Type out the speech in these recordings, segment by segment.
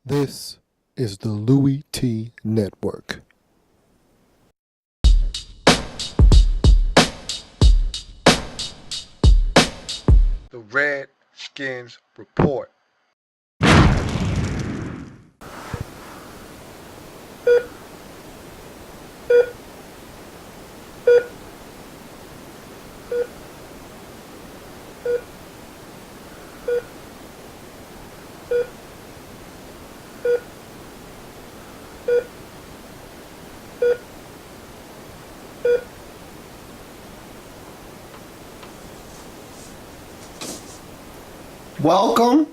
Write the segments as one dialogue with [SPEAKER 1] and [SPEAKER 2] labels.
[SPEAKER 1] This is the Louis T. Network.
[SPEAKER 2] The Redskins Report.
[SPEAKER 3] Welcome,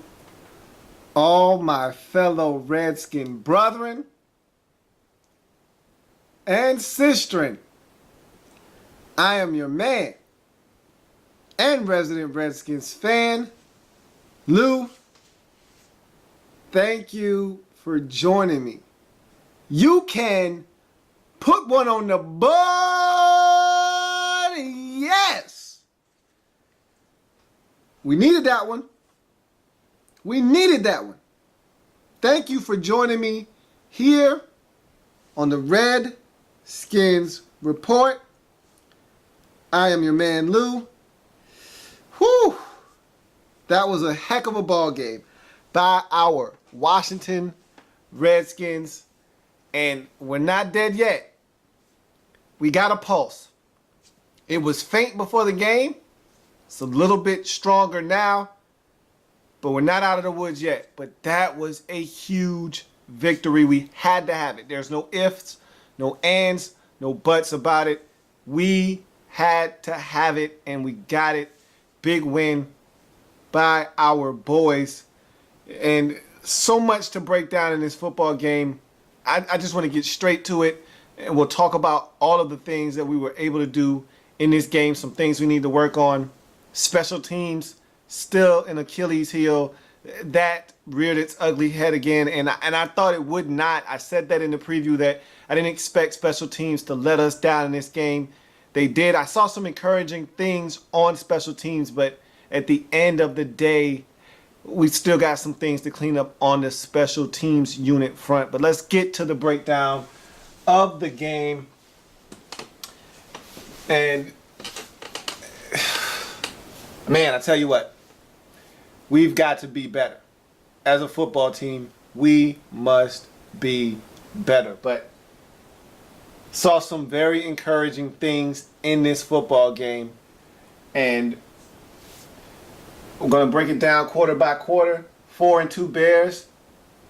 [SPEAKER 3] all my fellow Redskin brethren and sistren. I am your man and resident Redskins fan, Lou. Thank you for joining me. You can put one on the board, yes. We needed that one. We needed that one. Thank you for joining me here on the Redskins Report. I am your man, Lou. Whew. That was a heck of a ball game by our Washington Redskins. And we're not dead yet. We got a pulse. It was faint before the game. It's a little bit stronger now. But we're not out of the woods yet. But that was a huge victory. We had to have it. There's no ifs, no ands, no buts about it. We had to have it, and we got it. Big win by our boys. And so much to break down in this football game. I just want to get straight to it. And we'll talk about all of the things that we were able to do in this game. Some things we need to work on. Special teams. Still an Achilles heel. That reared its ugly head again, and I thought it would not. I said that in the preview that I didn't expect special teams to let us down in this game. They did. I saw some encouraging things on special teams, but at the end of the day, we still got some things to clean up on the special teams unit front. But let's get to the breakdown of the game. And man, I tell you what. We've got to be better. As a football team, we must be better. But saw some very encouraging things in this football game. And we're going to break it down quarter by quarter. 4-2 Bears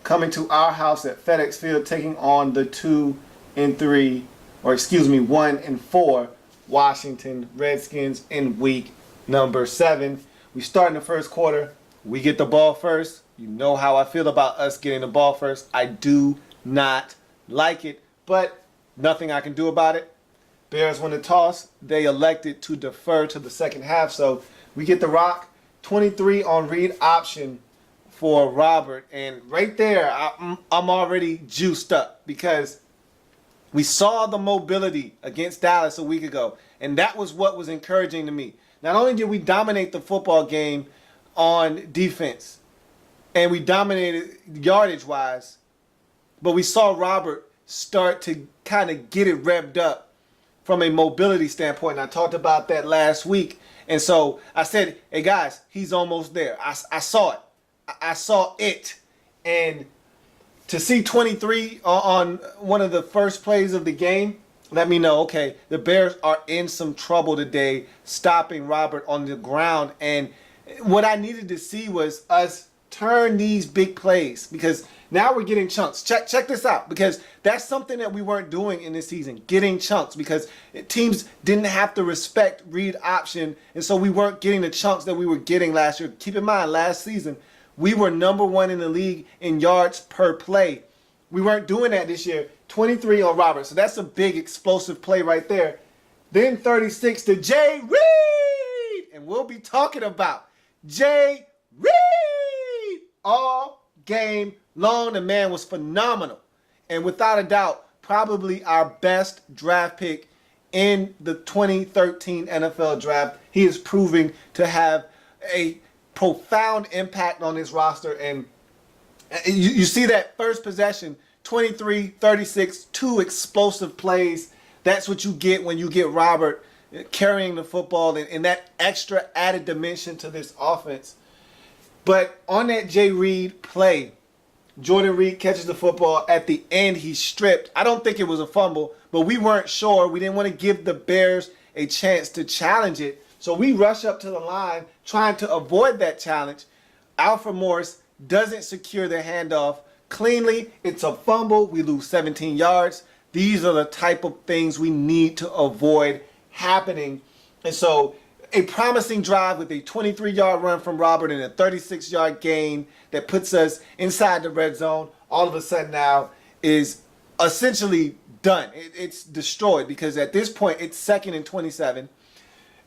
[SPEAKER 3] coming to our house at FedEx Field, taking on the 1-4 Washington Redskins in week number 7. We start in the first quarter. We get the ball first. You know how I feel about us getting the ball first. I do not like it, but nothing I can do about it. Bears win the toss. They elected to defer to the second half, so we get the rock. 23 on read option for Robert, and right there, I'm already juiced up because we saw the mobility against Dallas a week ago, and that was what was encouraging to me. Not only did we dominate the football game on defense, and we dominated yardage-wise, but we saw Robert start to kind of get it revved up from a mobility standpoint, and I talked about that last week. And so I said, hey, guys, he's almost there. I saw it. I saw it. And to see 23 on one of the first plays of the game, let me know, okay, the Bears are in some trouble today, stopping Robert on the ground. And what I needed to see was us turn these big plays, because now we're getting chunks. Check this out, because that's something that we weren't doing in this season, getting chunks, because teams didn't have to respect read option, and so we weren't getting the chunks that we were getting last year. Keep in mind, last season, we were number 1 in the league in yards per play. We weren't doing that this year. 23 on Robert. So that's a big explosive play right there. Then 36 to Jay Reed. And we'll be talking about Jay Reed all game long. The man was phenomenal. And without a doubt, probably our best draft pick in the 2013 NFL draft. He is proving to have a profound impact on this roster. And You see that first possession, 23-36, 2 explosive plays. That's what you get when you get Robert carrying the football and that extra added dimension to this offense. But on that Jay Reed play, Jordan Reed catches the football. At the end, he's stripped. I don't think it was a fumble, but we weren't sure. We didn't want to give the Bears a chance to challenge it. So we rush up to the line trying to avoid that challenge. Alfred Morris doesn't secure the handoff cleanly. It's a fumble. We lose 17 yards. These are the type of things we need to avoid happening. And so a promising drive with a 23-yard run from Robert and a 36-yard gain that puts us inside the red zone, all of a sudden now is essentially done. It's destroyed because at this point it's 2nd and 27.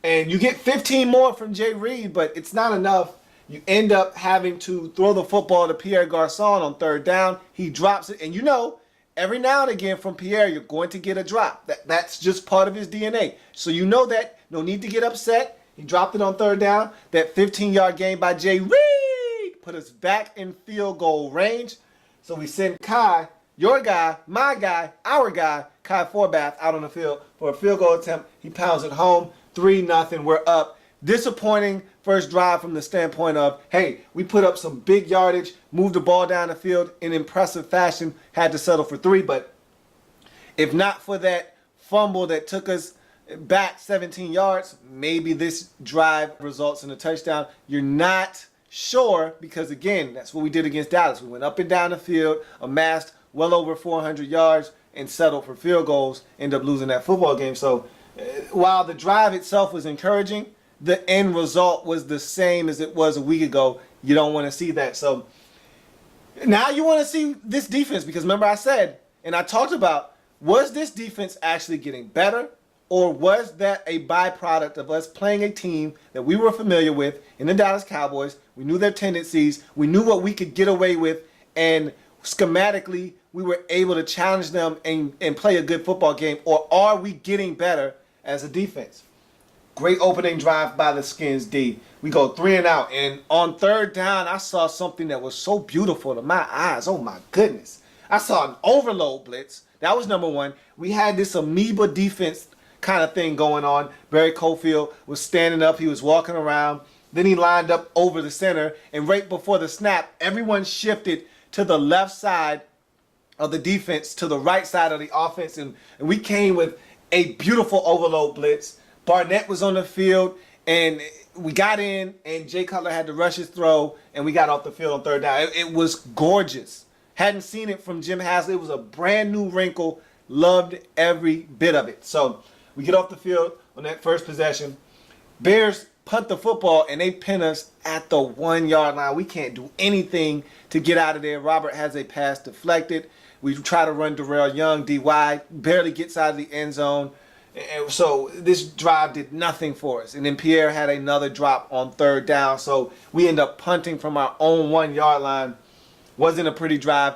[SPEAKER 3] And you get 15 more from Jay Reed, but it's not enough. You end up having to throw the football to Pierre Garçon on 3rd down. He drops it. And you know, every now and again from Pierre, you're going to get a drop. That's just part of his DNA. So you know that. No need to get upset. He dropped it on 3rd down. That 15-yard gain by Jay Reed put us back in field goal range. So we send Kai, your guy, my guy, our guy, Kai Forbath, out on the field for a field goal attempt. He pounds it home. 3-0. We're up. Disappointing first drive from the standpoint of, hey, we put up some big yardage, moved the ball down the field in impressive fashion, had to settle for 3. But if not for that fumble that took us back 17 yards, maybe this drive results in a touchdown. You're not sure because, again, that's what we did against Dallas. We went up and down the field, amassed well over 400 yards, and settled for field goals, end up losing that football game. So while the drive itself was encouraging, the end result was the same as it was a week ago. You don't want to see that. So now you want to see this defense because remember I said, and I talked about, was this defense actually getting better or was that a byproduct of us playing a team that we were familiar with in the Dallas Cowboys? We knew their tendencies. We knew what we could get away with, and schematically we were able to challenge them and play a good football game, or are we getting better as a defense? Great opening drive by the Skins D. We go 3 and out. And on 3rd down, I saw something that was so beautiful to my eyes. Oh, my goodness. I saw an overload blitz. That was number 1. We had this amoeba defense kind of thing going on. Barry Cofield was standing up. He was walking around. Then he lined up over the center. And right before the snap, everyone shifted to the left side of the defense, to the right side of the offense. And we came with a beautiful overload blitz. Barnett was on the field, and we got in, and Jay Cutler had to rush his throw, and we got off the field on 3rd down. It was gorgeous. Hadn't seen it from Jim Haslett. It was a brand new wrinkle. Loved every bit of it. So we get off the field on that first possession. Bears punt the football, and they pin us at the 1-yard line. We can't do anything to get out of there. Robert has a pass deflected. We try to run Darrell Young, DY, barely gets out of the end zone. And so this drive did nothing for us. And then Pierre had another drop on 3rd down. So we end up punting from our own 1-yard line. Wasn't a pretty drive.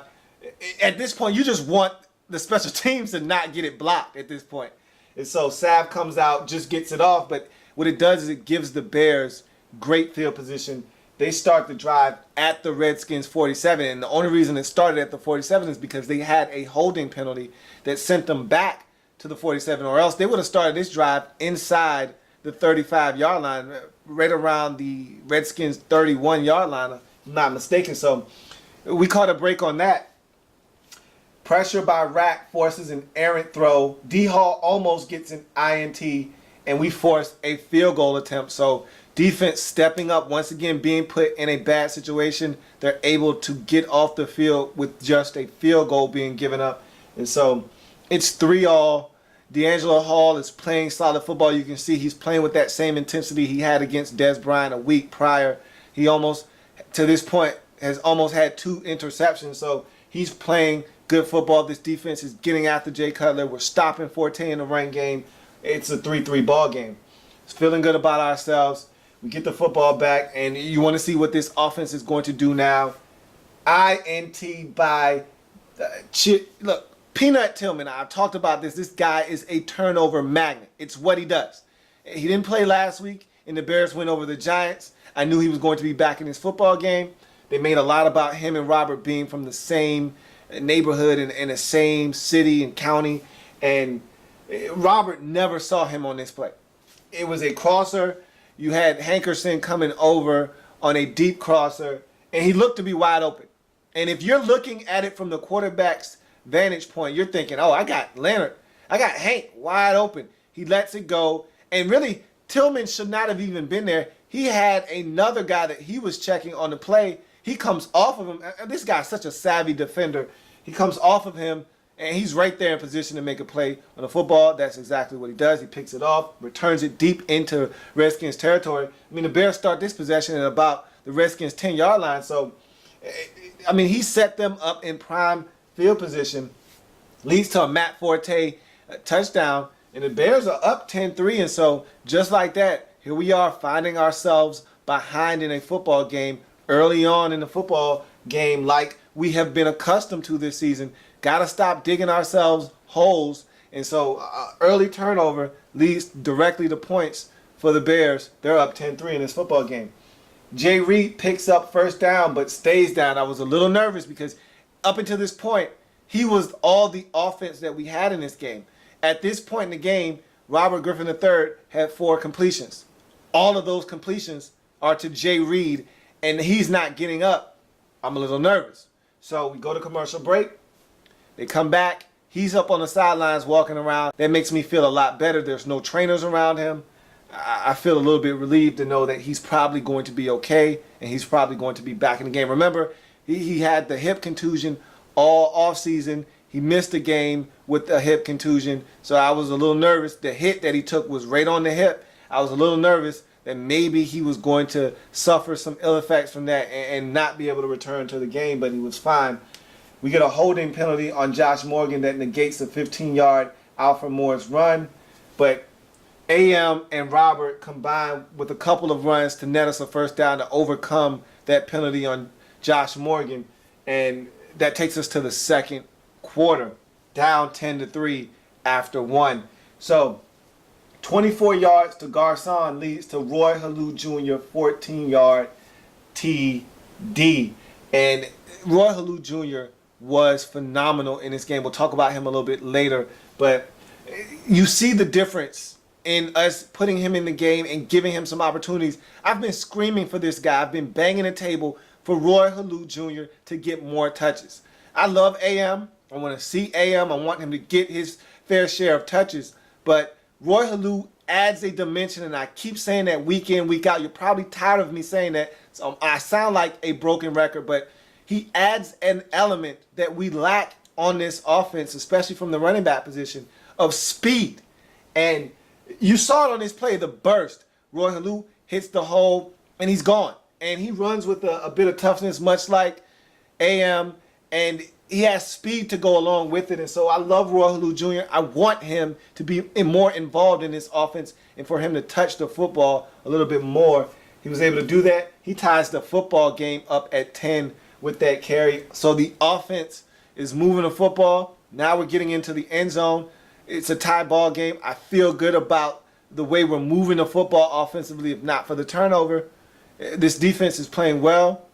[SPEAKER 3] At this point, you just want the special teams to not get it blocked at this point. And so Sav comes out, just gets it off. But what it does is it gives the Bears great field position. They start the drive at the Redskins 47. And the only reason it started at the 47 is because they had a holding penalty that sent them back to the 47, or else they would have started this drive inside the 35-yard line, right around the Redskins 31-yard line, if I'm not mistaken. So we caught a break on that. Pressure by Rack forces an errant throw. D Hall almost gets an INT, and we force a field goal attempt. So defense stepping up, once again being put in a bad situation. They're able to get off the field with just a field goal being given up. And so it's 3-all. D'Angelo Hall is playing solid football. You can see he's playing with that same intensity he had against Des Bryant a week prior. He almost, to this point, has almost had 2 interceptions. So he's playing good football. This defense is getting after Jay Cutler. We're stopping Forte in the run game. It's a 3-3 ball game. It's feeling good about ourselves. We get the football back, and you want to see what this offense is going to do now. INT by look. Peanut Tillman, I've talked about this. This guy is a turnover magnet. It's what he does. He didn't play last week, and the Bears went over the Giants. I knew he was going to be back in his football game. They made a lot about him and Robert being from the same neighborhood and the same city and county. And Robert never saw him on this play. It was a crosser. You had Hankerson coming over on a deep crosser, and he looked to be wide open. And if you're looking at it from the quarterback's vantage point, you're thinking, oh, I got Leonard. I got Hank wide open. He lets it go. And really, Tillman should not have even been there. He had another guy that he was checking on the play. He comes off of him. This guy's such a savvy defender. He comes off of him, and he's right there in position to make a play on the football. That's exactly what he does. He picks it off, returns it deep into Redskins territory. I mean, the Bears start this possession at about the Redskins' 10-yard line. So, I mean, he set them up in prime field position. Leads to a Matt Forte touchdown. And the Bears are up 10-3. And so, just like that, here we are finding ourselves behind in a football game early on in the football game like we have been accustomed to this season. Got to stop digging ourselves holes. And so early turnover leads directly to points for the Bears. They're up 10-3 in this football game. Jay Reed picks up first down but stays down. I was a little nervous because up until this point, he was all the offense that we had in this game. At this point in the game, Robert Griffin III had 4 completions. All of those completions are to Jay Reed, and he's not getting up. I'm a little nervous. So we go to commercial break. They come back. He's up on the sidelines walking around. That makes me feel a lot better. There's no trainers around him. I feel a little bit relieved to know that he's probably going to be okay, and he's probably going to be back in the game. Remember, he had the hip contusion all offseason. He missed a game with a hip contusion, so I was a little nervous. The hit that he took was right on the hip. I was a little nervous that maybe he was going to suffer some ill effects from that and not be able to return to the game, but he was fine. We get a holding penalty on Josh Morgan that negates a 15-yard Alfred Morris run, but AM and Robert combined with a couple of runs to net us a first down to overcome that penalty on Josh Morgan, and that takes us to the second quarter, down 10-3 after 1. So 24 yards to Garcon leads to Roy Halou Jr. 14-yard TD. And Roy Halou Jr. was phenomenal in this game. We'll talk about him a little bit later. But you see the difference in us putting him in the game and giving him some opportunities. I've been screaming for this guy. I've been banging the table for Roy Halou Jr. to get more touches. I love AM. I want to see AM. I want him to get his fair share of touches. But Roy Halou adds a dimension, and I keep saying that week in, week out. You're probably tired of me saying that. So I sound like a broken record, but he adds an element that we lack on this offense, especially from the running back position, of speed. And you saw it on this play, the burst. Roy Halou hits the hole, and he's gone. And he runs with a bit of toughness, much like AM, and he has speed to go along with it. And so I love Roy Halou Jr. I want him to be more involved in this offense and for him to touch the football a little bit more. He was able to do that. He ties the football game up at 10 with that carry. So the offense is moving the football. Now we're getting into the end zone. It's a tie ball game. I feel good about the way we're moving the football offensively, if not for the turnover. This defense is playing well.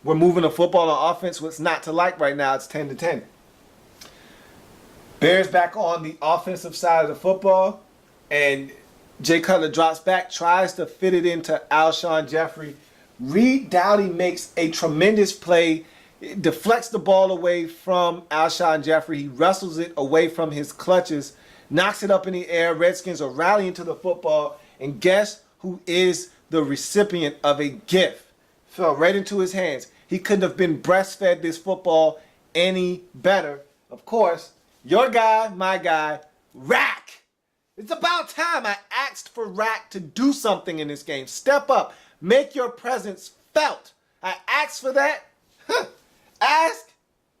[SPEAKER 3] We're moving the football on offense. What's not to like right now? It's 10-10. Bears back on the offensive side of the football, and Jay Cutler drops back, tries to fit it into Alshon Jeffrey. Reed Dowdy makes a tremendous play, deflects the ball away from Alshon Jeffrey. He wrestles it away from his clutches, knocks it up in the air. Redskins are rallying to the football, and guess who is the recipient of a gift? Fell right into his hands. He couldn't have been breastfed this football any better. Of course, your guy, my guy, Rack. It's about time. I asked for Rack to do something in this game. Step up. Make your presence felt. I asked for that. Ask,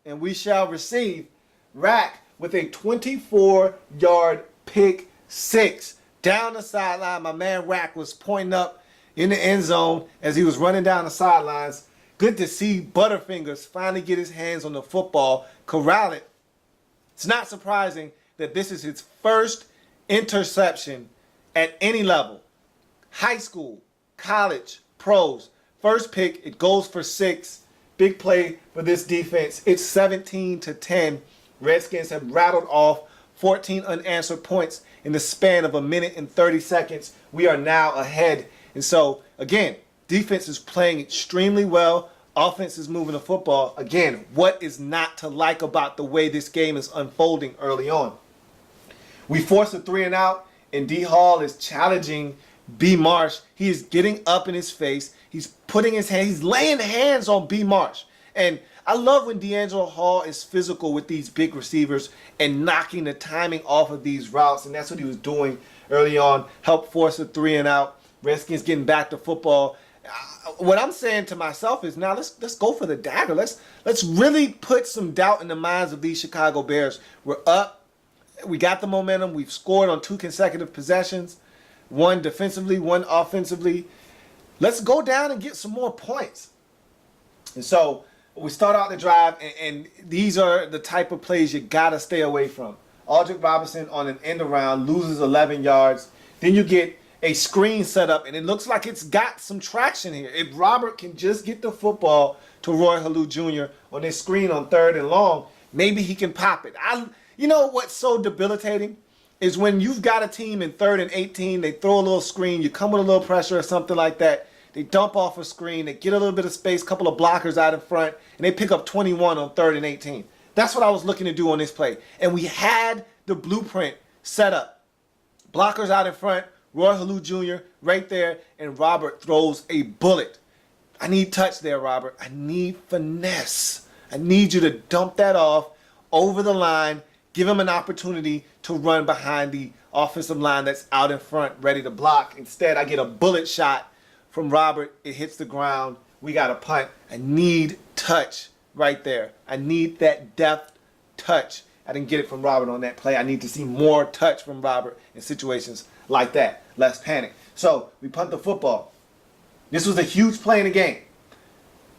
[SPEAKER 3] and we shall receive. Rack with a 24-yard pick six. Down the sideline, my man Rack was pointing up in the end zone as he was running down the sidelines. Good to see Butterfingers finally get his hands on the football, corral it. It's not surprising that this is his first interception at any level. High school, college, pros. First pick, it goes for 6. Big play for this defense. It's 17-10. Redskins have rattled off 14 unanswered points in the span of a minute and 30 seconds. We are now ahead. And so, again, defense is playing extremely well. Offense is moving the football. Again, what is not to like about the way this game is unfolding early on? We force a 3 and out, and D. Hall is challenging B. Marsh. He is getting up in his face. He's putting his hand, he's laying hands on B. Marsh. And I love when D'Angelo Hall is physical with these big receivers and knocking the timing off of these routes. And that's what he was doing early on. Help force a 3 and out. Redskins getting back to football. What I'm saying to myself is now let's go for the dagger. Let's really put some doubt in the minds of these Chicago Bears. We're up. We got the momentum. We've scored on 2 consecutive possessions. One defensively, one offensively. Let's go down and get some more points. And so we start out the drive, and these are the type of plays you got to stay away from. Aldrick Robinson on an end around loses 11 yards. Then you get a screen set up, and it looks like it's got some traction here. If Robert can just get the football to Roy Halou Jr. on this screen on 3rd and long, maybe he can pop it. You know what's so debilitating is when you've got a team in 3rd and 18, they throw a little screen, you come with a little pressure or something like that, they dump off a screen, they get a little bit of space, couple of blockers out in front, and they pick up 21 on 3rd and 18. That's what I was looking to do on this play. And we had the blueprint set up. Blockers out in front, Roy Halou Jr. right there, and Robert throws a bullet. I need touch there, Robert. I need finesse. I need you to dump that off over the line, give him an opportunity to run behind the offensive line that's out in front, ready to block. Instead, I get a bullet shot from Robert. It hits the ground. We got a punt. I need touch right there. I need that depth touch. I didn't get it from Robert on that play. I need to see more touch from Robert in situations like that. Less panic. So we punt the football. This was a huge play in the game.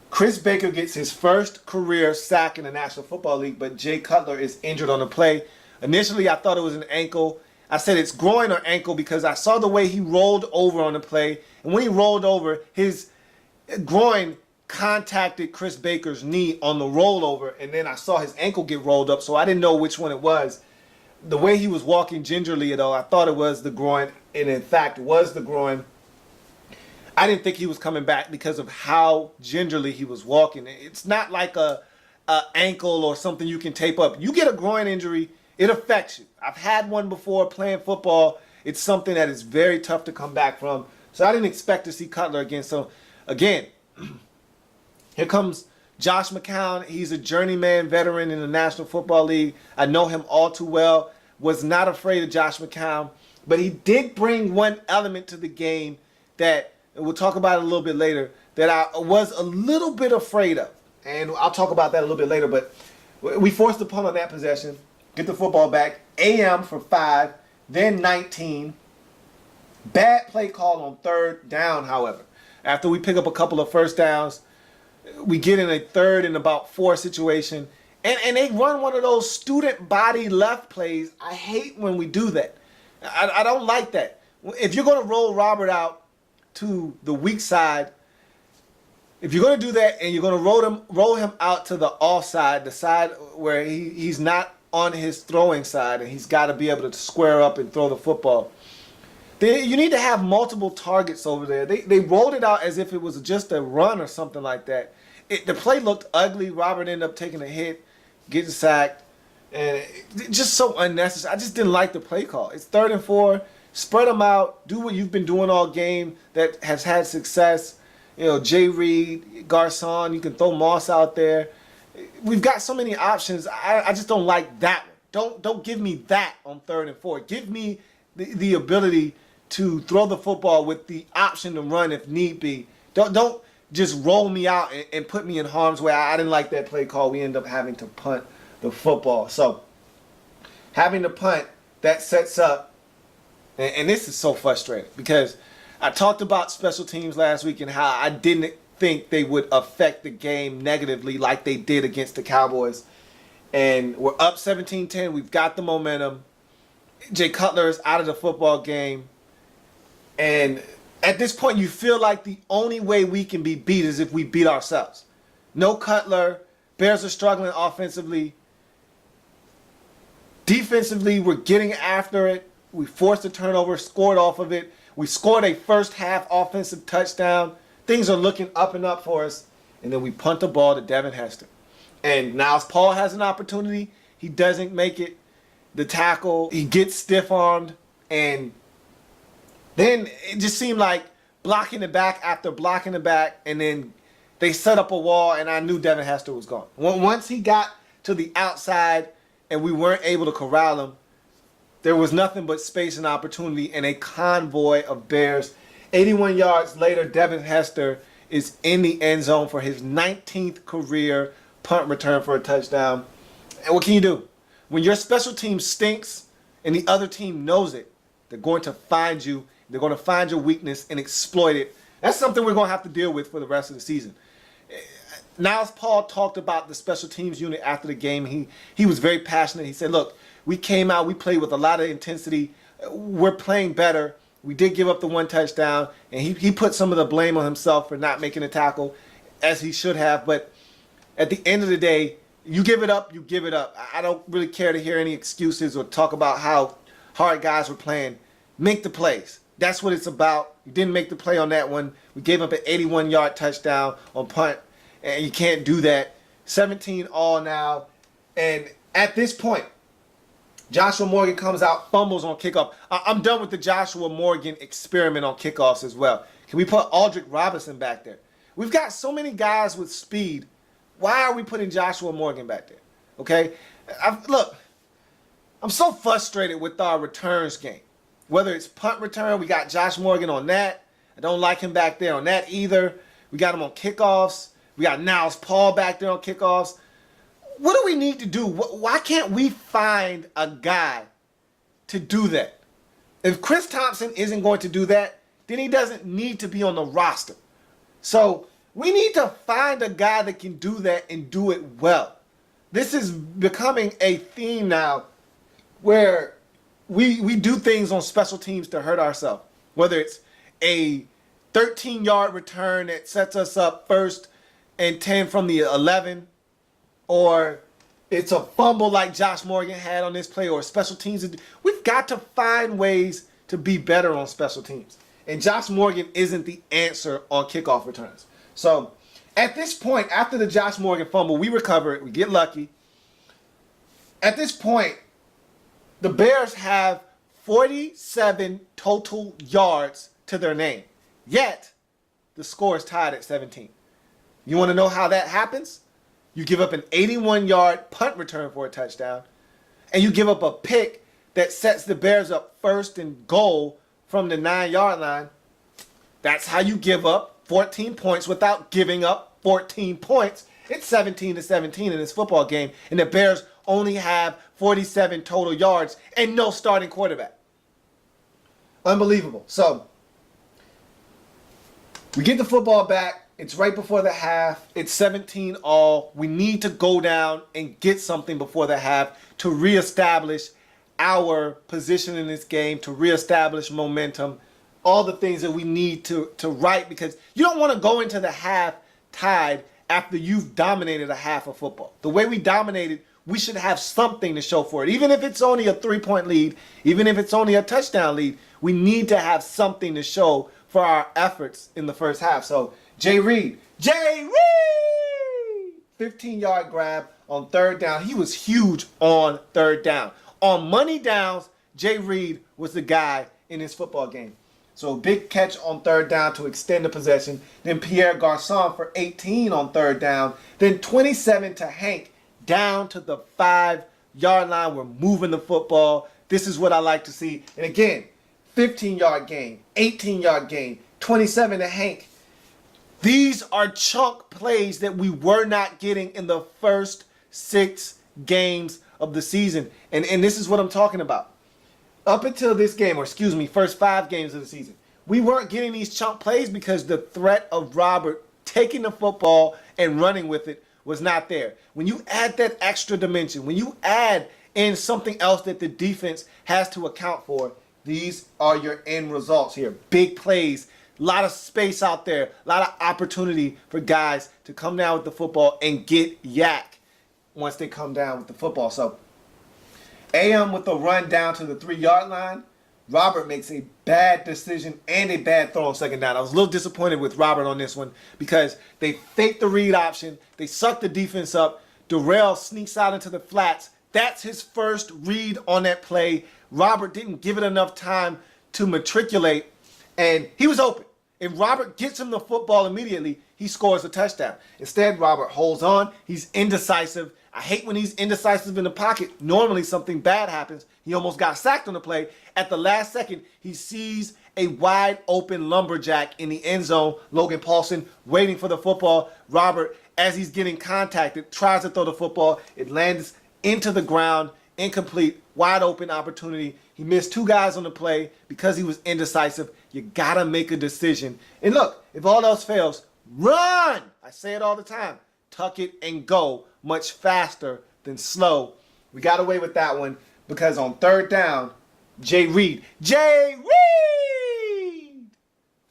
[SPEAKER 3] Chris Baker gets his first career sack in the National Football League, but Jay Cutler is injured on the play. Initially, I thought it was an ankle. I said it's groin or ankle because I saw the way he rolled over on the play. And when he rolled over, his groin contacted Chris Baker's knee on the rollover, and then I saw his ankle get rolled up, so I didn't know which one it was. The way he was walking gingerly, though, I thought it was the groin, and in fact was the groin. I didn't think he was coming back because of how gingerly he was walking. It's not like a ankle or something you can tape up. You get a groin injury, it affects you. I've had one before playing football. It's something that is very tough to come back from. So I didn't expect to see Cutler again. So again, here comes Josh McCown. He's a journeyman veteran in the National Football League. I know him all too well. Was not afraid of Josh McCown. But he did bring one element to the game that, and we'll talk about it a little bit later, that I was a little bit afraid of. And I'll talk about that a little bit later. But we forced the punt on that possession. Get the football back. AM for 5. Then 19. Bad play call on 3rd down, however. After we pick up a couple of first downs, we get in a 3rd and about 4 situation. And they run one of those student body left plays. I hate when we do that. I don't like that. If you're going to roll Robert out to the weak side, if you're going to do that and you're going to roll him out to the offside, the side where he's not on his throwing side and he's got to be able to square up and throw the football, you need to have multiple targets over there. They rolled it out as if it was just a run or something like that. The play looked ugly. Robert ended up taking a hit, getting sacked, and just so unnecessary. I just didn't like the play call. It's 3rd and 4. Spread them out. Do what you've been doing all game that has had success. You know, Jay Reed, Garcon. You can throw Moss out there. We've got so many options. I just don't like that one. Don't give me that on 3rd and 4. Give me the ability to throw the football with the option to run if need be. Don't just roll me out and put me in harm's way. I didn't like that play call. We end up having to punt the football. So having to punt, that sets up, and this is so frustrating because I talked about special teams last week and how I didn't think they would affect the game negatively like they did against the Cowboys. And we're up 17-10. We've got the momentum. Jay Cutler is out of the football game. And at this point, you feel like the only way we can be beat is if we beat ourselves. No Cutler. Bears are struggling offensively. Defensively, we're getting after it. We forced a turnover, scored off of it. We scored a first half offensive touchdown. Things are looking up and up for us. And then we punt the ball to Devin Hester. And Niles Paul has an opportunity. He doesn't make it. The tackle, he gets stiff-armed. And then it just seemed like blocking the back after blocking the back. And then they set up a wall, and I knew Devin Hester was gone. Once he got to the outside and we weren't able to corral him, there was nothing but space and opportunity and a convoy of Bears. 81 yards later, Devin Hester is in the end zone for his 19th career punt return for a touchdown. And what can you do? When your special team stinks and the other team knows it, they're going to find you. They're going to find your weakness and exploit it. That's something we're going to have to deal with for the rest of the season. Niles Paul talked about the special teams unit after the game. He was very passionate. He said, look, we came out, we played with a lot of intensity. We're playing better. We did give up the one touchdown, and he put some of the blame on himself for not making a tackle, as he should have. But at the end of the day, you give it up, you give it up. I don't really care to hear any excuses or talk about how hard guys were playing. Make the plays. That's what it's about. You didn't make the play on that one. We gave up an 81-yard touchdown on punt, and you can't do that. 17 all now. And at this point, Joshua Morgan comes out, fumbles on kickoff. I'm done with the Joshua Morgan experiment on kickoffs as well. Can we put Aldrick Robinson back there? We've got so many guys with speed. Why are we putting Joshua Morgan back there? Okay? Look, I'm so frustrated with our returns game. Whether it's punt return, we got Josh Morgan on that. I don't like him back there on that either. We got him on kickoffs. We got Niles Paul back there on kickoffs. What do we need to do? Why can't we find a guy to do that? If Chris Thompson isn't going to do that, then he doesn't need to be on the roster. So we need to find a guy that can do that and do it well. This is becoming a theme now where we do things on special teams to hurt ourselves. Whether it's a 13-yard return that sets us up 1st and 10 from the 11, or it's a fumble like Josh Morgan had on this play, or special teams. We've got to find ways to be better on special teams. And Josh Morgan isn't the answer on kickoff returns. So at this point, after the Josh Morgan fumble, we recover it. We get lucky. At this point, the Bears have 47 total yards to their name. Yet, the score is tied at 17. You want to know how that happens? You give up an 81-yard punt return for a touchdown, and you give up a pick that sets the Bears up 1st and goal from the 9-yard line. That's how you give up 14 points without giving up 14 points. It's 17-17 in this football game, and the Bears only have 47 total yards and no starting quarterback. Unbelievable. So, we get the football back. It's right before the half. It's 17 all. We need to go down and get something before the half to reestablish our position in this game, to reestablish momentum, all the things that we need to right, because you don't want to go into the half tied after you've dominated a half of football. The way we dominated, we should have something to show for it. Even if it's only a 3-point lead, even if it's only a touchdown lead, we need to have something to show for our efforts in the first half. So, Jay Reed, 15-yard grab on 3rd down. He was huge on 3rd down. On money downs, Jay Reed was the guy in this football game. So big catch on 3rd down to extend the possession. Then Pierre Garçon for 18 on 3rd down. Then 27 to Hank down to the 5-yard line. We're moving the football. This is what I like to see. And again, 15-yard gain, 18-yard gain, 27 to Hank. These are chunk plays that we were not getting in the first 6 games of the season. And this is what I'm talking about. Up until this game, or excuse me, first 5 games of the season, we weren't getting these chunk plays because the threat of Robert taking the football and running with it was not there. When you add that extra dimension, when you add in something else that the defense has to account for, these are your end results here. Big plays, A lot of space out there, a lot of opportunity for guys to come down with the football and get yak once they come down with the football. So AM with the run down to the 3-yard line. Robert makes a bad decision and a bad throw on second down. I was a little disappointed with Robert on this one because they faked the read option. They sucked the defense up. Darrell sneaks out into the flats. That's his first read on that play. Robert didn't give it enough time to matriculate, and he was open. If Robert gets him the football immediately, he scores a touchdown. Instead, Robert holds on. He's indecisive. I hate when he's indecisive in the pocket. Normally, something bad happens. He almost got sacked on the play. At the last second, he sees a wide open lumberjack in the end zone. Logan Paulson waiting for the football. Robert, as he's getting contacted, tries to throw the football. It lands into the ground, incomplete, wide open opportunity. He missed 2 guys on the play because he was indecisive. You gotta make a decision. And look, if all else fails, run! I say it all the time. Tuck it and go much faster than slow. We got away with that one because on third down, Jay Reed,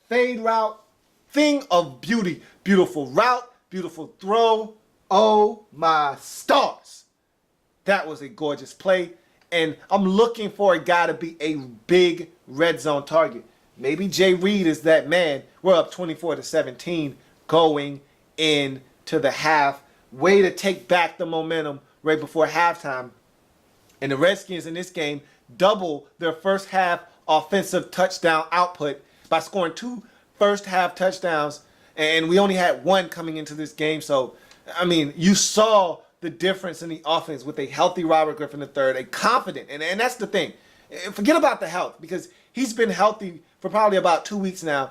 [SPEAKER 3] fade route, thing of beauty. Beautiful route, beautiful throw. Oh my stars. That was a gorgeous play. And I'm looking for a guy to be a big red zone target. Maybe Jay Reed is that man. We're up 24-17 going into the half. Way to take back the momentum right before halftime. And the Redskins in this game double their first half offensive touchdown output by scoring 2 first half touchdowns. And we only had 1 coming into this game. So, I mean, you saw the difference in the offense with a healthy Robert Griffin III, a confident, and that's the thing. Forget about the health because he's been healthy for probably about 2 weeks now.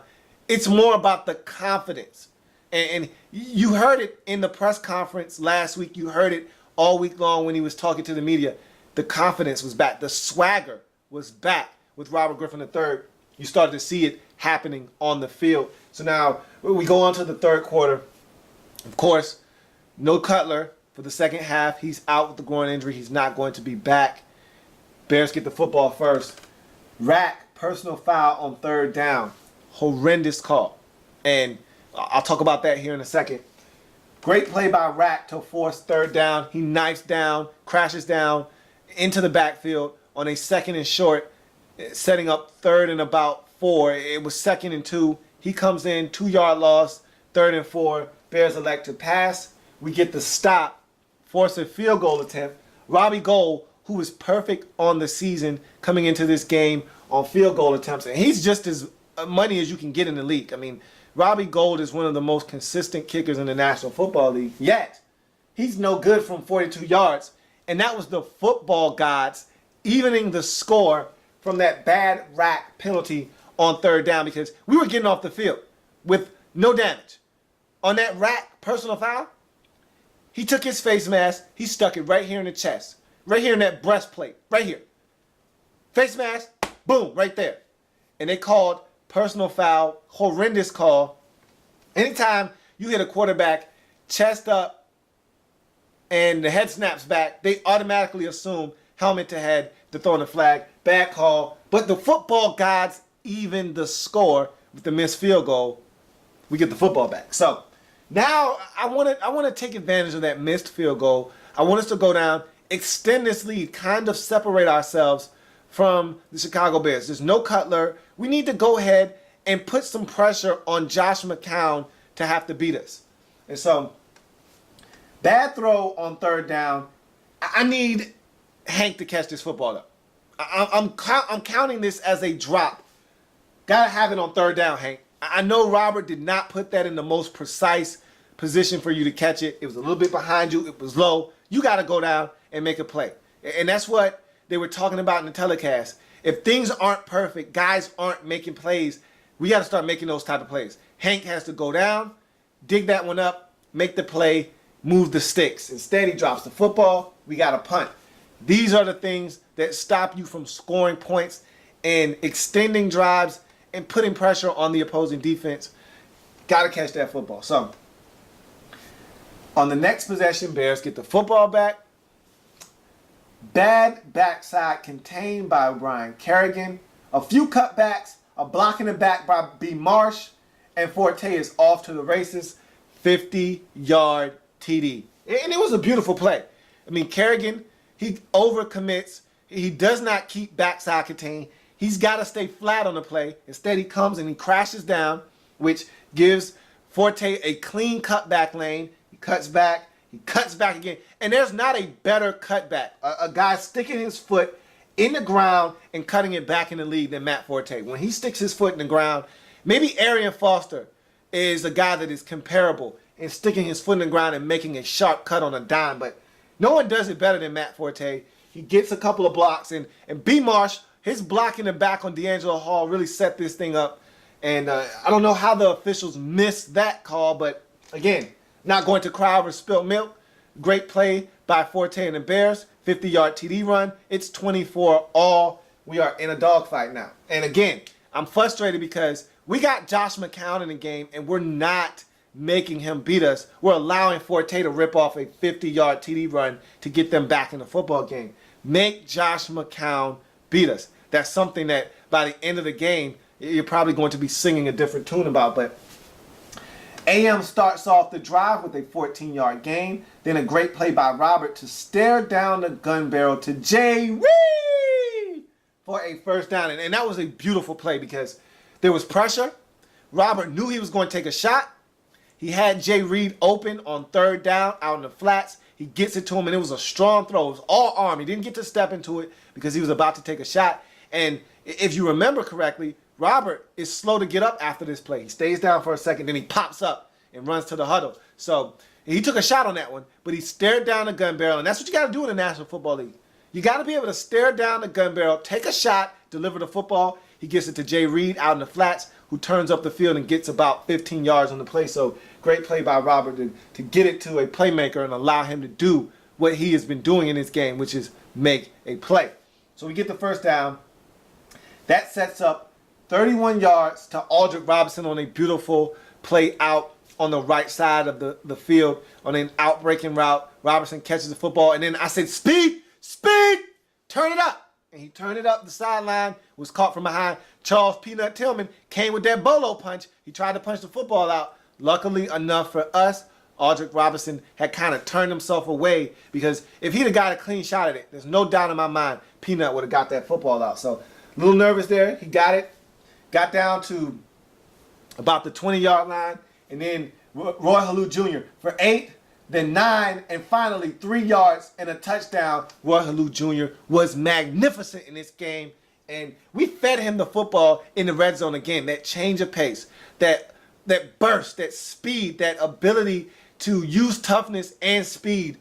[SPEAKER 3] It's more about the confidence. And you heard it in the press conference last week. You heard it all week long when he was talking to the media. The confidence was back. The swagger was back with Robert Griffin III. You started to see it happening on the field. So now we go on to the third quarter. Of course, no Cutler for the second half. He's out with the groin injury. He's not going to be back. Bears get the football first. Rack, personal foul on third down. Horrendous call. And I'll talk about that here in a second. Great play by Rack to force third down. He knifes down, crashes down into the backfield on a 2nd and short, setting up 3rd and about 4. It was 2nd and 2. He comes in, 2-yard loss, 3rd and 4. Bears elect to pass. We get the stop, force a field goal attempt. Robbie Gould, who was perfect on the season coming into this game on field goal attempts. And he's just as money as you can get in the league. I mean, Robbie Gould is one of the most consistent kickers in the National Football League. Yet, he's no good from 42 yards. And that was the football gods evening the score from that bad Rack penalty on third down because we were getting off the field with no damage. On that Rack personal foul, he took his face mask, he stuck it right here in the chest, right here in that breastplate, right here. Face mask, boom, right there. And they called personal foul, horrendous call. Anytime you hit a quarterback chest up and the head snaps back, they automatically assume helmet to head to throw in the flag. Bad call. But the football gods even the score with the missed field goal. We get the football back. So now I want to take advantage of that missed field goal. I want us to go down, extend this lead, kind of separate ourselves from the Chicago Bears. There's no Cutler. We need to go ahead and put some pressure on Josh McCown to have to beat us. And so, bad throw on third down. I need Hank to catch this football up. I'm counting this as a drop. Gotta have it on third down, Hank. I know Robert did not put that in the most precise position for you to catch it. It was a little bit behind you. It was low. You got to go down and make a play. And that's what they were talking about in the telecast. If things aren't perfect, guys aren't making plays, we got to start making those type of plays. Hank has to go down, dig that one up, make the play, move the sticks. Instead, he drops the football. We got to punt. These are the things that stop you from scoring points and extending drives and putting pressure on the opposing defense. Got to catch that football. So, on the next possession, Bears get the football back. Bad backside contained by Brian Kerrigan. A few cutbacks, a block in the back by B. Marsh, and Forte is off to the races. 50-yard TD. And it was a beautiful play. I mean, Kerrigan, he overcommits. He does not keep backside contained. He's got to stay flat on the play. Instead, he comes and he crashes down, which gives Forte a clean cutback lane. He cuts back again. And there's not a better cutback. A guy sticking his foot in the ground and cutting it back in the league than Matt Forte. When he sticks his foot in the ground, maybe Arian Foster is a guy that is comparable in sticking his foot in the ground and making a sharp cut on a dime. But no one does it better than Matt Forte. He gets a couple of blocks. And B. Marsh, his block in the back on D'Angelo Hall really set this thing up. And I don't know how the officials missed that call. But again, not going to cry over spilled milk. Great play by Forte and the Bears. 50-yard TD run. It's 24-all. We are in a dogfight now. And again, I'm frustrated because we got Josh McCown in the game and we're not making him beat us. We're allowing Forte to rip off a 50-yard TD run to get them back in the football game. Make Josh McCown beat us. That's something that by the end of the game, you're probably going to be singing a different tune about. But AM starts off the drive with a 14-yard gain. Then a great play by Robert to stare down the gun barrel to Jay Reed for a first down. And that was a beautiful play because there was pressure. Robert knew he was going to take a shot. He had Jay Reed open on third down out in the flats. He gets it to him, and it was a strong throw. It was all arm. He didn't get to step into it because he was about to take a shot. And if you remember correctly, Robert is slow to get up after this play. He stays down for a second, then he pops up and runs to the huddle. So he took a shot on that one, but he stared down the gun barrel, and that's what you got to do in the National Football League. You got to be able to stare down the gun barrel, take a shot, deliver the football. He gets it to Jay Reed out in the flats, who turns up the field and gets about 15 yards on the play. So great play by Robert to get it to a playmaker and allow him to do what he has been doing in this game, which is make a play. So we get the first down. That sets up 31 yards to Aldrick Robinson on a beautiful play out on the right side of the field on an out-breaking route. Robinson catches the football, and then I said, speed, turn it up. And he turned it up the sideline, was caught from behind. Charles Peanut Tillman came with that bolo punch. He tried to punch the football out. Luckily enough for us, Aldrick Robinson had kind of turned himself away because if he'd have got a clean shot at it, there's no doubt in my mind Peanut would have got that football out. So a little nervous there. He got it. Got down to about the 20-yard line. And then Roy Halou Jr. for 8, then 9, and finally 3 yards and a touchdown. Roy Halou Jr. was magnificent in this game. And we fed him the football in the red zone again. That change of pace, that burst, that speed, that ability to use toughness and speed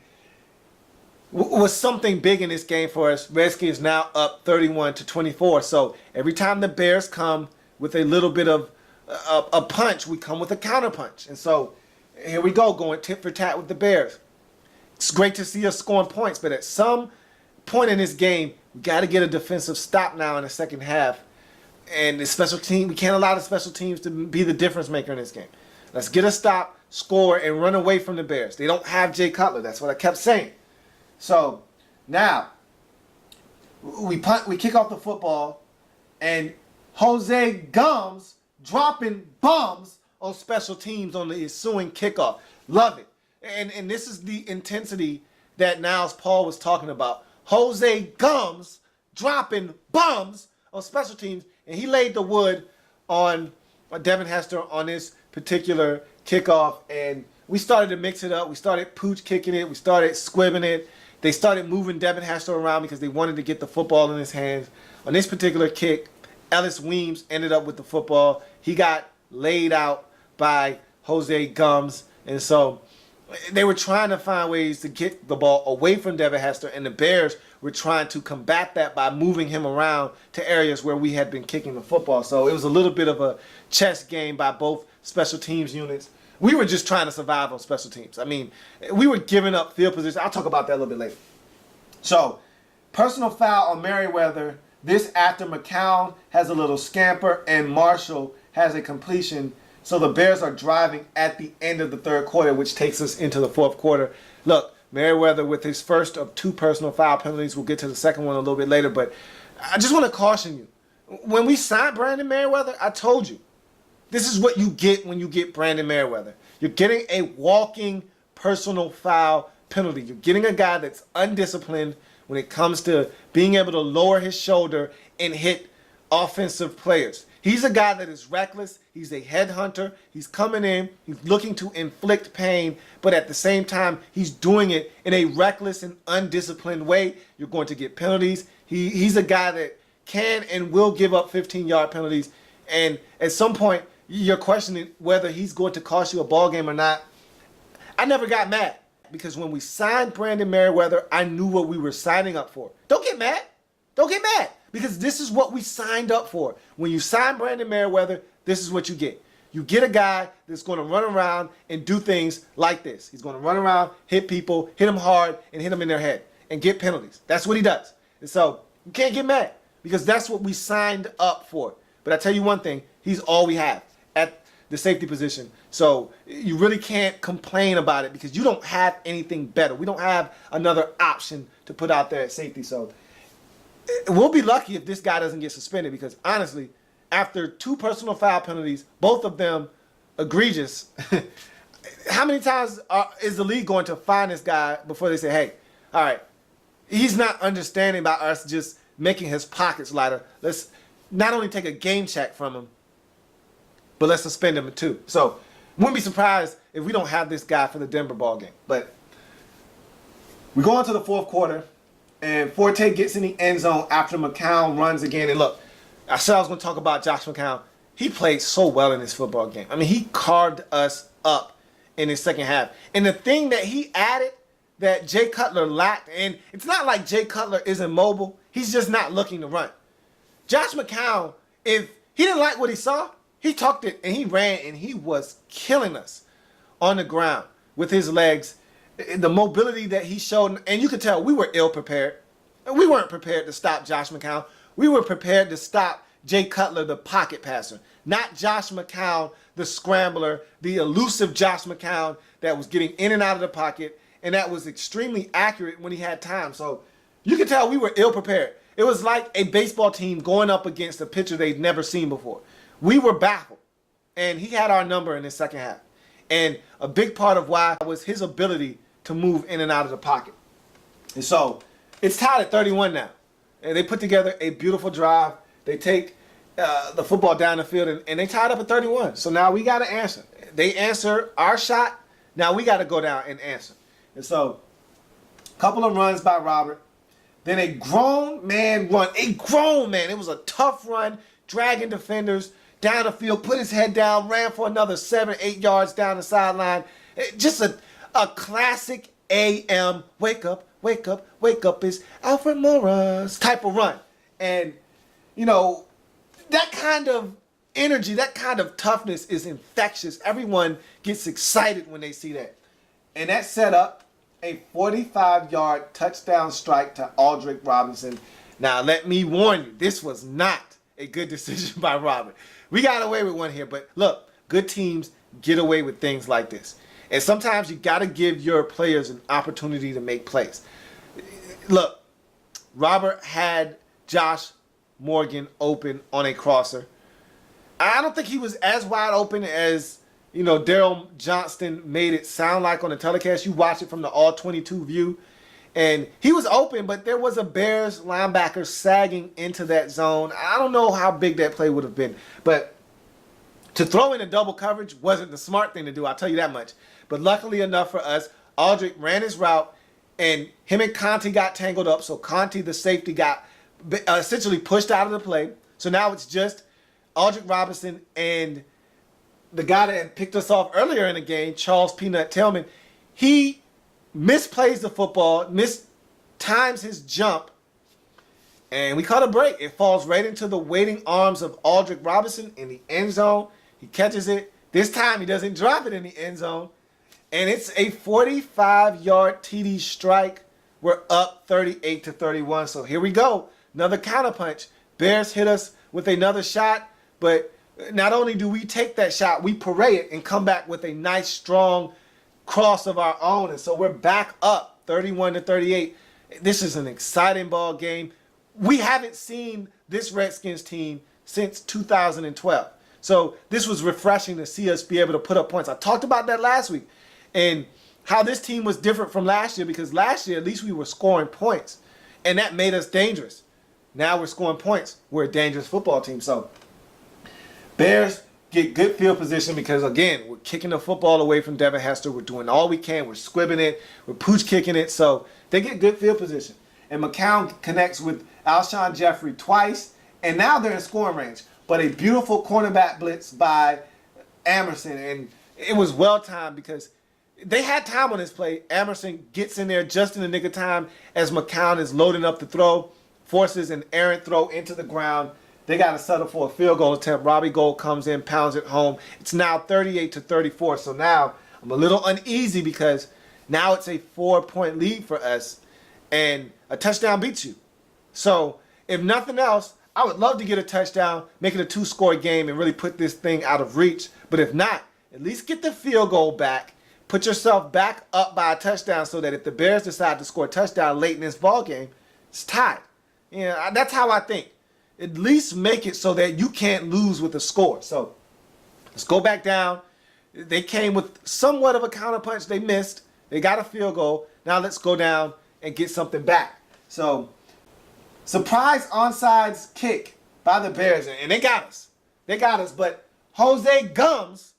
[SPEAKER 3] was something big in this game for us. Redskins now up 31-24. So every time the Bears come with a little bit of a punch, we come with a counter punch. And so here we go, going tit for tat with the Bears. It's great to see us scoring points, but at some point in this game, we got to get a defensive stop now in the second half. And the special team, we can't allow the special teams to be the difference maker in this game. Let's get a stop, score, and run away from the Bears. They don't have Jay Cutler. That's what I kept saying. So now we kick off the football, and Jose Gums dropping bombs on special teams on the ensuing kickoff. Love it. And this is the intensity that Niles Paul was talking about. Jose Gums dropping bombs on special teams, and he laid the wood on Devin Hester on this particular kickoff, and we started to mix it up. We started pooch kicking it. We started squibbing it. They started moving Devin Hester around because they wanted to get the football in his hands. On this particular kick, Ellis Weems ended up with the football. He got laid out by Jose Gums, and so they were trying to find ways to get the ball away from Devin Hester, and the Bears were trying to combat that by moving him around to areas where we had been kicking the football. So it was a little bit of a chess game by both special teams units. We were just trying to survive on special teams. I mean, we were giving up field position. I'll talk about that a little bit later. So, personal foul on Merriweather. This after McCown has a little scamper and Marshall has a completion. So the Bears are driving at the end of the third quarter, which takes us into the fourth quarter. Look, Merriweather with his first of 2 personal foul penalties. We'll get to the second one a little bit later, but I just want to caution you. When we signed Brandon Merriweather, I told you, this is what you get when you get Brandon Merriweather. You're getting a walking personal foul penalty. You're getting a guy that's undisciplined when it comes to being able to lower his shoulder and hit offensive players. He's a guy that is reckless. He's a headhunter. He's coming in. He's looking to inflict pain, but at the same time, he's doing it in a reckless and undisciplined way. You're going to get penalties. He's a guy that can and will give up 15-yard penalties. And at some point, you're questioning whether he's going to cost you a ball game or not. I never got mad because when we signed Brandon Merriweather, I knew what we were signing up for. Don't get mad. Don't get mad because this is what we signed up for. When you sign Brandon Merriweather, this is what you get. You get a guy that's going to run around and do things like this. He's going to run around, hit people, hit them hard, and hit them in their head and get penalties. That's what he does. And so you can't get mad because that's what we signed up for. But I tell you one thing, he's all we have at the safety position. So you really can't complain about it because you don't have anything better. We don't have another option to put out there at safety. So we'll be lucky if this guy doesn't get suspended because honestly, after 2 personal foul penalties, both of them egregious, how many times is the league going to find this guy before they say, hey, all right, he's not understanding about us just making his pockets lighter. Let's not only take a game check from him, but let's suspend him too. So wouldn't be surprised if we don't have this guy for the Denver ball game. But we go into the fourth quarter, and Forte gets in the end zone after McCown runs again. And look, I said I was going to talk about Josh McCown. He played so well in this football game. I mean, he carved us up in his second half. And the thing that he added that Jay Cutler lacked, and it's not like Jay Cutler isn't mobile. He's just not looking to run. Josh McCown, if he didn't like what he saw, he tucked it and he ran and he was killing us on the ground with his legs. The mobility that he showed, and you could tell we were ill prepared. We weren't prepared to stop Josh McCown. We were prepared to stop Jay Cutler, the pocket passer, not Josh McCown, the scrambler, the elusive Josh McCown that was getting in and out of the pocket, and that was extremely accurate when he had time. So you could tell we were ill prepared. It was like a baseball team going up against a pitcher they'd never seen before. We were baffled, and he had our number in the second half. And a big part of why was his ability to move in and out of the pocket. And so it's tied at 31 now. And they put together a beautiful drive. They take the football down the field, and they tied up at 31. So now we got to answer. They answer our shot. Now we got to go down and answer. And so a couple of runs by Robert. Then a grown man run. A grown man. It was a tough run, dragging defenders down the field, put his head down, ran for another 7, 8 yards down the sideline. Just a classic AM wake up, wake up, wake up is Alfred Morris type of run. And, you know, that kind of energy, that kind of toughness is infectious. Everyone gets excited when they see that. And that set up a 45-yard touchdown strike to Aldrick Robinson. Now, let me warn you, this was not a good decision by Robert. We got away with one here, but look, good teams get away with things like this. And sometimes you got to give your players an opportunity to make plays. Look, Robert had Josh Morgan open on a crosser. I don't think he was as wide open as, you know, Daryl Johnston made it sound like on the telecast. You watch it from the all-22 view. And he was open, but there was a Bears linebacker sagging into that zone. I don't know how big that play would have been. But to throw in a double coverage wasn't the smart thing to do, I'll tell you that much. But luckily enough for us, Aldrick ran his route, and him and Conti got tangled up. So Conti, the safety, got essentially pushed out of the play. So now it's just Aldrick Robinson and the guy that had picked us off earlier in the game, Charles Peanut Tillman. He misplays the football, mistimes his jump, and we caught a break. It falls right into the waiting arms of Aldrick Robinson in the end zone. He catches it. This time he doesn't drop it in the end zone. And it's a 45-yard TD strike. We're up 38-31. So here we go. Another counterpunch. Bears hit us with another shot. But not only do we take that shot, we parade it and come back with a nice, strong cross of our own. And so we're back up 31-38. This is an exciting ball game. we haven't seen this Redskins team since 2012. So this was refreshing to see us be able to put up points. I talked about that last week and how this team was different from last year, because last year at least we were scoring points and that made us dangerous. Now we're scoring points. We're a dangerous football team. So Bears get good field position because, again, we're kicking the football away from Devin Hester. We're doing all we can. We're squibbing it. We're pooch kicking it. So they get good field position. And McCown connects with Alshon Jeffrey twice, and now they're in scoring range. But a beautiful cornerback blitz by Amerson, and it was well-timed because they had time on this play. Amerson gets in there just in the nick of time as McCown is loading up the throw, forces an errant throw into the ground. They got to settle for a field goal attempt. Robbie Gould comes in, pounds it home. It's now 38-34. So now I'm a little uneasy because now it's a 4-point lead for us, and a touchdown beats you. So if nothing else, I would love to get a touchdown, make it a 2-score game, and really put this thing out of reach. But if not, at least get the field goal back. Put yourself back up by a touchdown so that if the Bears decide to score a touchdown late in this ball game, it's tied. That's how I think. At least make it so that you can't lose with a score. So let's go back down. They came with somewhat of a counterpunch. They missed. They got a field goal. Now let's go down and get something back. So surprise onside kick by the Bears. And they got us. They got us. But Jose Gums,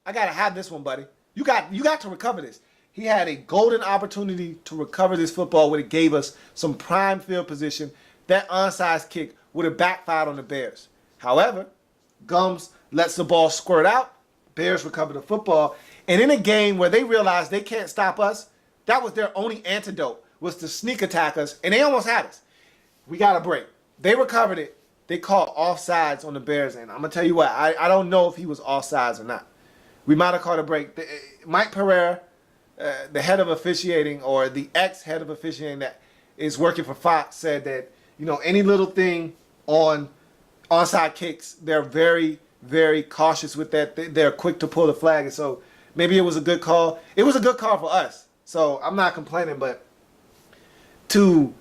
[SPEAKER 3] I got to have this one, buddy. You got to recover this. He had a golden opportunity to recover this football when it gave us some prime field position. That onside kick would have backfired on the Bears. However, Gums lets the ball squirt out. Bears recover the football. And in a game where they realized they can't stop us, that was their only antidote, was to sneak attack us. And they almost had us. We got a break. They recovered it. They called offsides on the Bears. And I'm going to tell you what, I don't know if he was offsides or not. We might have called a break. Mike Pereira, the head of officiating, or the ex-head of officiating that is working for Fox, said that, any little thing on onside kicks, they're very, very cautious with that. They're quick to pull the flag. And so maybe it was a good call. It was a good call for us. So I'm not complaining, but to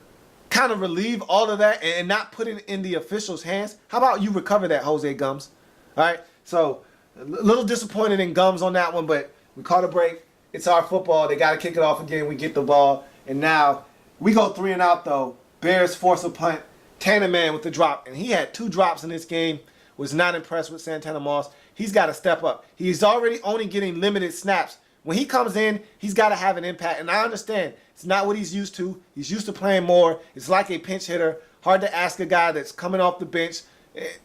[SPEAKER 3] kind of relieve all of that and not put it in the officials' hands, how about you recover that, Jose Gums? All right? So a little disappointed in Gums on that one, but we caught a break. It's our football. They got to kick it off again. We get the ball. And now we go 3 and out, though. Bears force a punt. Tanner Man with the drop. And he had 2 drops in this game. Was not impressed with Santana Moss. He's got to step up. He's already only getting limited snaps. When he comes in, he's got to have an impact. And I understand. It's not what he's used to. He's used to playing more. It's like a pinch hitter. Hard to ask a guy that's coming off the bench,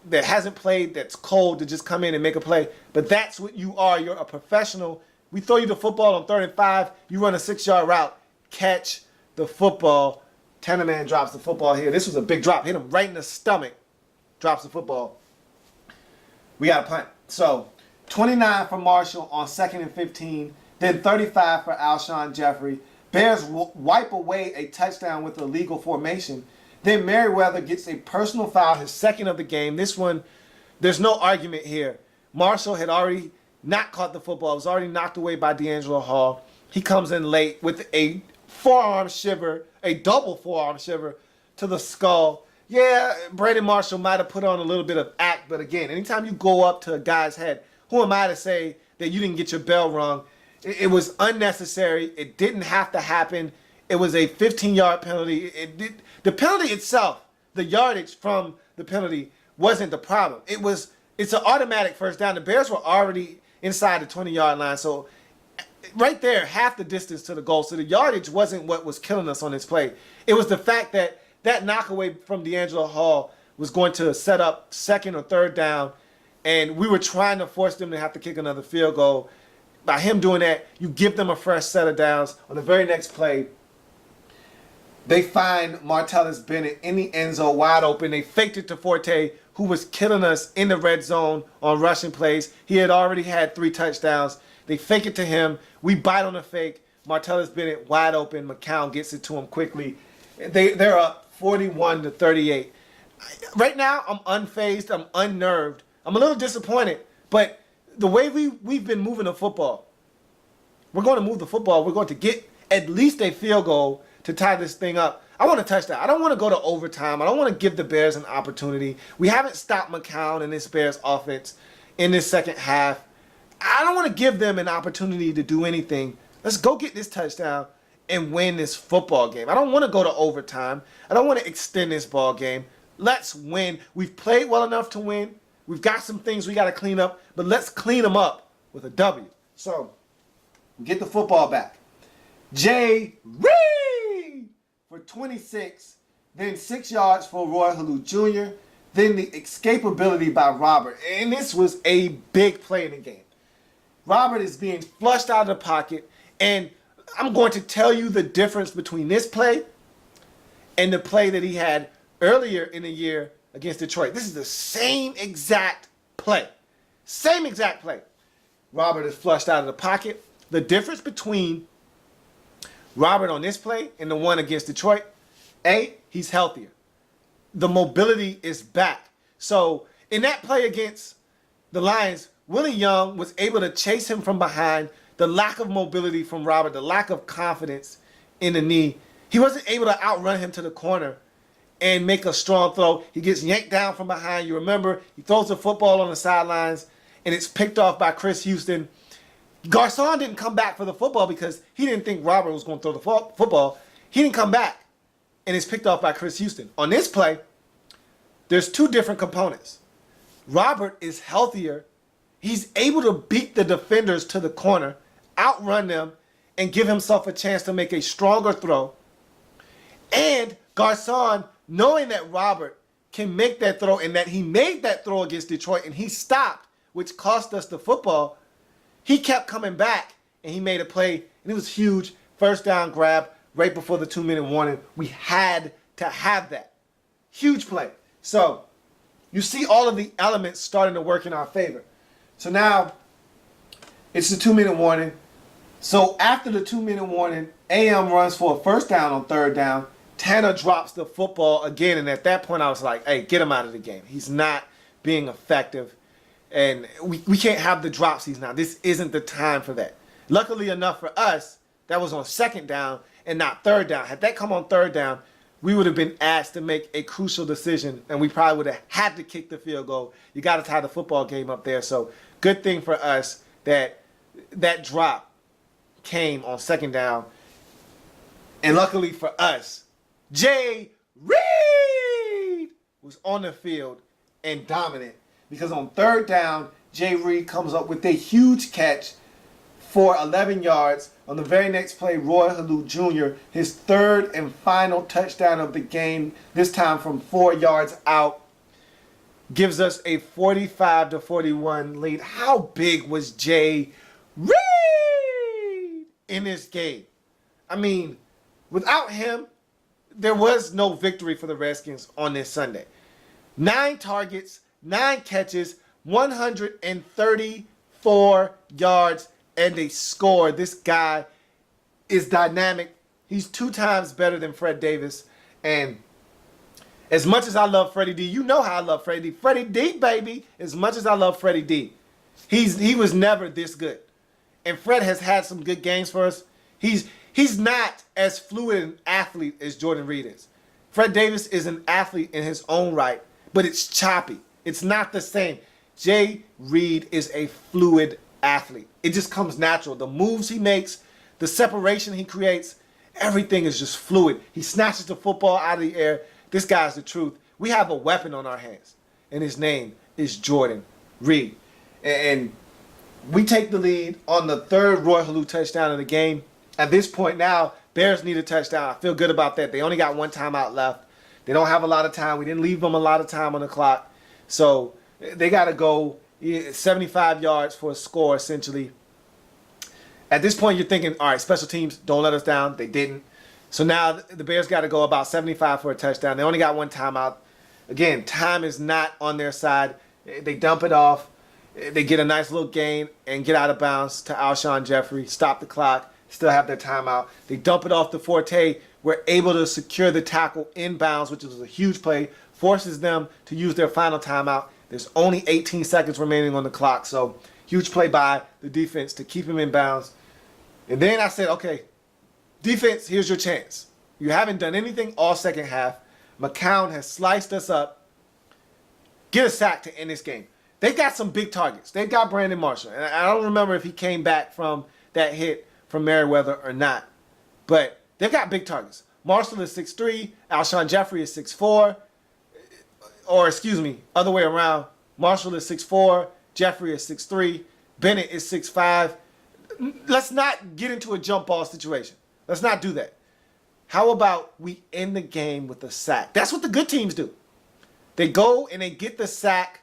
[SPEAKER 3] that hasn't played, that's cold, to just come in and make a play. But that's what you are. You're a professional. We throw you the football on 3rd and 5. You run a 6-yard route. Catch the football. Tanner Man drops the football here. This was a big drop. Hit him right in the stomach. Drops the football. We got a punt. So 29 for Marshall on 2nd and 15. Then 35 for Alshon Jeffrey. Bears wipe away a touchdown with a legal formation. Then Merriweather gets a personal foul, his 2nd of the game. This one, there's no argument here. Marshall had already not caught the football. It was already knocked away by D'Angelo Hall. He comes in late with a forearm shiver, a double forearm shiver to the skull. Yeah, Brandon Marshall might have put on a little bit of act, but again, anytime you go up to a guy's head, who am I to say that you didn't get your bell rung? It was unnecessary. It didn't have to happen. It was a 15-yard penalty. The penalty itself, the yardage from the penalty, wasn't the problem. It's an automatic first down. The Bears were already inside the 20-yard line, so right there, half the distance to the goal. So the yardage wasn't what was killing us on this play. It was the fact that knockaway from D'Angelo Hall was going to set up 2nd or 3rd down, and we were trying to force them to have to kick another field goal. By him doing that, you give them a fresh set of downs. On the very next play, they find Martellus Bennett in the end zone wide open. They faked it to Forte, who was killing us in the red zone on rushing plays. He had already had 3 touchdowns. They fake it to him. We bite on the fake. Martellus Bennett wide open. McCown gets it to him quickly. They're up 41-38. Right now, I'm unfazed. I'm unnerved. I'm a little disappointed. But the way we've been moving the football, we're going to move the football. We're going to get at least a field goal to tie this thing up. I want a touchdown. I don't want to go to overtime. I don't want to give the Bears an opportunity. We haven't stopped McCown and this Bears offense in this second half. I don't want to give them an opportunity to do anything. Let's go get this touchdown and win this football game. I don't want to go to overtime. I don't want to extend this ball game. Let's win. We've played well enough to win. We've got some things we got to clean up, but let's clean them up with a W. So, get the football back. Jay Reed for 26, then 6 yards for Roy Halou Jr., then the escapability by Robert. And this was a big play in the game. Robert is being flushed out of the pocket, and I'm going to tell you the difference between this play and the play that he had earlier in the year against Detroit. This is the same exact play. Same exact play. Robert is flushed out of the pocket. The difference between Robert on this play and the one against Detroit, A, he's healthier. The mobility is back. So in that play against the Lions, Willie Young was able to chase him from behind. The lack of mobility from Robert, the lack of confidence in the knee, he wasn't able to outrun him to the corner and make a strong throw. He gets yanked down from behind. You remember, he throws the football on the sidelines, and it's picked off by Chris Houston. Garcon didn't come back for the football because he didn't think Robert was going to throw the football. He didn't come back, and it's picked off by Chris Houston. On this play, there's two different components. Robert is healthier. He's able to beat the defenders to the corner, outrun them, and give himself a chance to make a stronger throw. And Garcon, knowing that Robert can make that throw and that he made that throw against Detroit and he stopped, which cost us the football, he kept coming back and he made a play, and it was huge. First down grab right before the 2-minute warning. We had to have that. Huge play. So you see all of the elements starting to work in our favor. So now it's the 2-minute warning. So after the 2-minute warning, AM runs for a first down on third down. Tanner drops the football again, and at that point I was like, hey, get him out of the game. He's not being effective, and we can't have the drops he's not. This isn't the time for that. Luckily enough for us, that was on second down and not third down. Had that come on third down, we would have been asked to make a crucial decision, and we probably would have had to kick the field goal. You got to tie the football game up there. So good thing for us that that drop came on second down. And luckily for us, Jay Reed was on the field and dominant, because on third down, Jay Reed comes up with a huge catch for 11 yards. On the very next play, Roy Halou Jr., his third and final touchdown of the game, this time from 4 yards out, gives us a 45-41 lead. How big was Jay Reed in this game? I mean, without him, there was no victory for the Redskins on this Sunday. 9 targets, 9 catches, 134 yards, and a score. This guy is dynamic. He's 2 times better than Fred Davis. And as much as I love Freddie D, you know how I love Freddie D. Freddie D, baby. As much as I love Freddie D, he was never this good. And Fred has had some good games for us. He's not as fluid an athlete as Jordan Reed is. Fred Davis is an athlete in his own right, but it's choppy. It's not the same. Jay Reed is a fluid athlete. It just comes natural. The moves he makes, the separation he creates, everything is just fluid. He snatches the football out of the air. This guy's the truth. We have a weapon on our hands, and his name is Jordan Reed. And we take the lead on the third Roy Halou touchdown of the game. At this point now, Bears need a touchdown. I feel good about that. They only got 1 timeout left. They don't have a lot of time. We didn't leave them a lot of time on the clock. So they got to go 75 yards for a score, essentially. At this point, you're thinking, all right, special teams, don't let us down. They didn't. So now the Bears got to go about 75 for a touchdown. They only got 1 timeout. Again, time is not on their side. They dump it off. They get a nice little gain and get out of bounds to Alshon Jeffrey. Stop the clock. Still have their timeout. They dump it off to Forte. We're able to secure the tackle inbounds, which was a huge play. Forces them to use their final timeout. There's only 18 seconds remaining on the clock. So huge play by the defense to keep him in bounds. And then I said, okay, defense, here's your chance. You haven't done anything all second half. McCown has sliced us up. Get a sack to end this game. They've got some big targets. They've got Brandon Marshall. And I don't remember if he came back from that hit from Merriweather or not. But they've got big targets. Marshall is 6'3". Alshon Jeffrey is 6'4". Or, excuse me, other way around. Marshall is 6'4". Jeffrey is 6'3". Bennett is 6'5". Let's not get into a jump ball situation. Let's not do that. How about we end the game with a sack? That's what the good teams do. They go and they get the sack,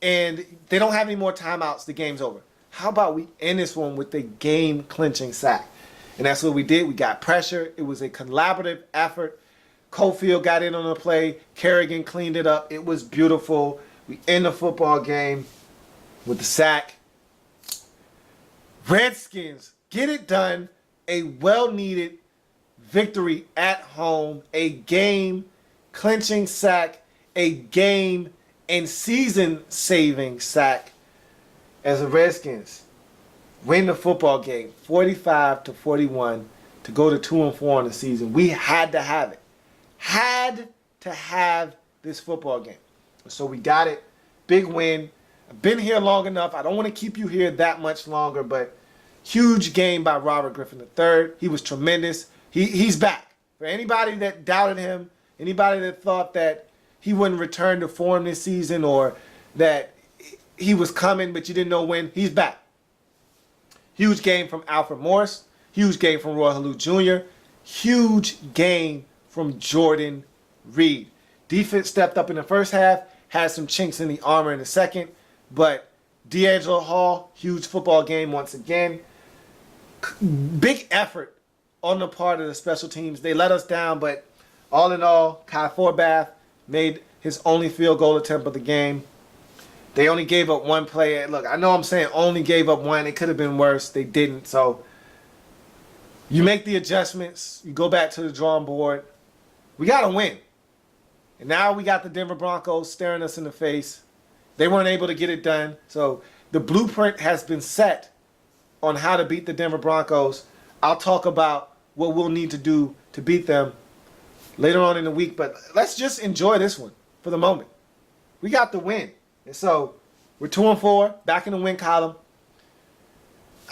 [SPEAKER 3] and they don't have any more timeouts. The game's over. How about we end this one with the game-clinching sack? And that's what we did. We got pressure. It was a collaborative effort. Cofield got in on the play. Kerrigan cleaned it up. It was beautiful. We end the football game with the sack. Redskins get it done. A well-needed victory at home. A game-clinching sack. A game and season-saving sack as the Redskins win the football game 45-41 to go to 2-4 in the season. We had to have it. Had to have this football game. So we got it. Big win. I've been here long enough. I don't want to keep you here that much longer, but huge game by Robert Griffin III. He was tremendous. He's back. For anybody that doubted him, anybody that thought that he wouldn't return to form this season or that he was coming but you didn't know when, he's back. Huge game from Alfred Morris. Huge game from Roy Halou Jr. Huge game from Jordan Reed. Defense stepped up in the first half, had some chinks in the armor in the second, but D'Angelo Hall, huge football game once again. Big effort on the part of the special teams. They let us down, but all in all, Kai Forbath made his only field goal attempt of the game. They only gave up one play. Look, I know I'm saying only gave up one. It could have been worse. They didn't. So you make the adjustments. You go back to the drawing board. We got to win. And now we got the Denver Broncos staring us in the face. They weren't able to get it done. So the blueprint has been set on how to beat the Denver Broncos. I'll talk about what we'll need to do to beat them later on in the week. But let's just enjoy this one for the moment. We got the win. And so we're 2-4, back in the win column.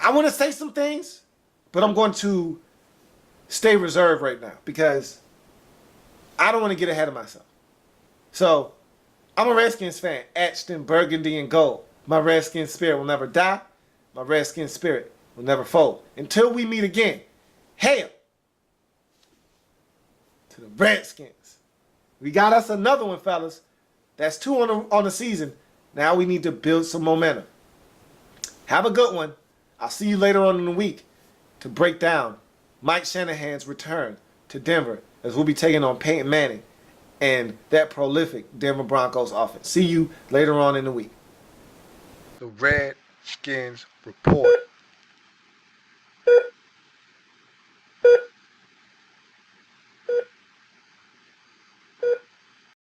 [SPEAKER 3] I want to say some things, but I'm going to stay reserved right now because I don't want to get ahead of myself. So I'm a Redskins fan, etched in burgundy and gold. My Redskins spirit will never die. My Redskins spirit will never fold. Until we meet again, hail to the Redskins. We got us another one, fellas. That's 2 on the season. Now we need to build some momentum. Have a good one. I'll see you later on in the week to break down Mike Shanahan's return to Denver as we'll be taking on Peyton Manning and that prolific Denver Broncos offense. See you later on in the week.
[SPEAKER 2] The Redskins Report.